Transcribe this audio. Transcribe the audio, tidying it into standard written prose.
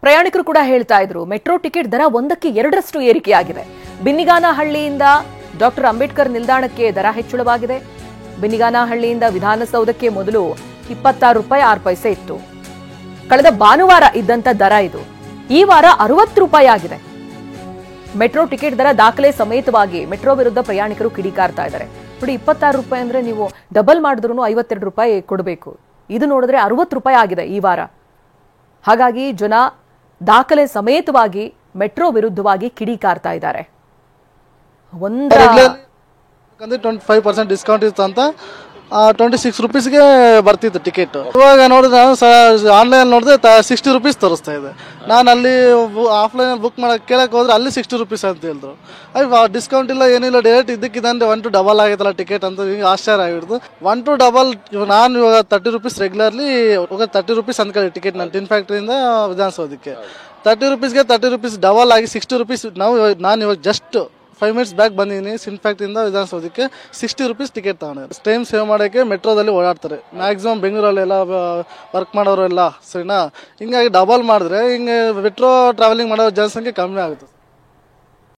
ಪ್ರಯಾಣಿಕರು ಕೂಡ ಹೇಳ್ತಾ ಇದ್ರು ಮೆಟ್ರೋ ಟಿಕೆಟ್ ದರ 1ಕ್ಕೆ 2ರಷ್ಟು ಏರಿಕೆಯಾಗಿದೆ. ಬಿನ್ನಿಗಾನಹಳ್ಳಿಯಿಂದ ಡಾಕ್ಟರ್ ಅಂಬೇಡ್ಕರ್ ನಿಲ್ದಾಣಕ್ಕೆ ದರ ಹೆಚ್ಚಳವಾಗಿದೆ. ಬಿನ್ನಿಗಾನಹಳ್ಳಿಯಿಂದ ವಿಧಾನಸೌಧಕ್ಕೆ ಮೊದಲು 26 ರೂಪಾಯಿ 6 ಪೈಸೆ ಇತ್ತು. ಕಳೆದ ಭಾನುವಾರ ಇದ್ದಂತ ದರ ಇದು. ಈ ವಾರ 60 ರೂಪಾಯಿ ಆಗಿದೆ. ಮೆಟ್ರೋ ಟಿಕೆಟ್ ದರ ದಾಖಲೆ ಸಮೇತವಾಗಿ ಮೆಟ್ರೋ ವಿರುದ್ಧ ಪ್ರಯಾಣಿಕರು ಕಿಡಿಕಾರ್ತಾ ಇದ್ದಾರೆ. ನೋಡಿ, 26 ರೂಪಾಯಿ ಅಂದ್ರೆ ನೀವು ಡಬಲ್ ಮಾಡಿದ್ರೂ 52 ರೂಪಾಯಿ ಕೊಡಬೇಕು. ಇದು ನೋಡಿದ್ರೆ 60 ರೂಪಾಯಿ ಆಗಿದೆ ಈ ವಾರ. ಹಾಗಾಗಿ ಜನ ದಾಖಲೆ ಸಮೇತವಾಗಿ ಮೆಟ್ರೋ ವಿರುದ್ಧವಾಗಿ ಕಿಡಿಕಾರ್ತಾ ಇದ್ದಾರೆ. 25% ಡಿಸ್ಕೌಂಟ್ ಇತ್ತು ಅಂತ 26 ರೂಪೀಸ್ಗೆ ಬರ್ತಿತ್ತು ಟಿಕೆಟ್. ಇವಾಗ ನೋಡಿದ್ರೆ ಆನ್ಲೈನ್ ನೋಡಿದ್ರೆ 60 ರೂಪೀಸ್ ತೋರಿಸ್ತಾ ಇದೆ. ನಾನು ಅಲ್ಲಿ ಆಫ್ಲೈನ್ ಬುಕ್ ಮಾಡಕ್ಕೆ ಕೇಳಕ್ಕೆ ಹೋದ್ರೆ ಅಲ್ಲಿ 60 ರೂಪೀಸ್ ಅಂತ ಹೇಳಿದ್ರು. ಡಿಸ್ಕೌಂಟ್ ಇಲ್ಲ ಏನಿಲ್ಲ, ಡೈರೆಕ್ಟ್ ಇದಕ್ಕಿದಂದ್ರೆ 1 to ಡಬಲ್ ಆಗೈತಲ್ಲ ಟಿಕೆಟ್ ಅಂತ ಈಗ ಆಶ್ಚರ್ಯ ಆಗಿಬಿಡ್ತು. 1 to ಡಬಲ್. ನಾನು ಇವಾಗ 30 ರೂಪೀಸ್ ರೆಗ್ಯುಲರ್ಲಿ 30 ರೂಪೀಸ್ ಅಂದ್ಕೊಳ್ಳಿ ಟಿಕೆಟ್ ನಾನು ಟಿನ್ ಫ್ಯಾಕ್ಟ್ರಿಯಿಂದ ವಿಧಾನಸೌಧಕ್ಕೆ 30 ರೂಪೀಸ್ಗೆ 30 ರೂಪೀಸ್ ಡಬಲ್ ಆಗಿ 60 ರೂಪೀಸ್. ನಾನು ಇವಾಗ ಜಸ್ಟ್ 5 ಮಿನಿಟ್ಸ್ ಬ್ಯಾಕ್ ಬಂದಿದ್ದೀನಿ ಸಿನ್ ಫ್ಯಾಕ್ಟ್ರಿಯಿಂದ ವಿಧಾನಸೌಧಕ್ಕೆ 60 ರೂಪೀಸ್ ಟಿಕೆಟ್ ತಗೊಂಡಿದ್ದಾರೆ. ಟೈಮ್ ಸೇವ್ ಮಾಡೋಕ್ಕೆ ಮೆಟ್ರೋದಲ್ಲಿ ಓಡಾಡ್ತಾರೆ. ಮ್ಯಾಕ್ಸಿಮಮ್ ಬೆಂಗಳೂರಲ್ಲೆಲ್ಲ ವರ್ಕ್ ಮಾಡೋರೆಲ್ಲ ಸರಿನಾ. ಹಿಂಗಾಗಿ ಡಬಲ್ ಮಾಡಿದ್ರೆ ಹಿಂಗೆ ಮೆಟ್ರೋ ಟ್ರಾವೆಲಿಂಗ್ ಮಾಡೋ ಜನಸಂಖ್ಯೆ ಕಮ್ಮಿ ಆಗುತ್ತೆ.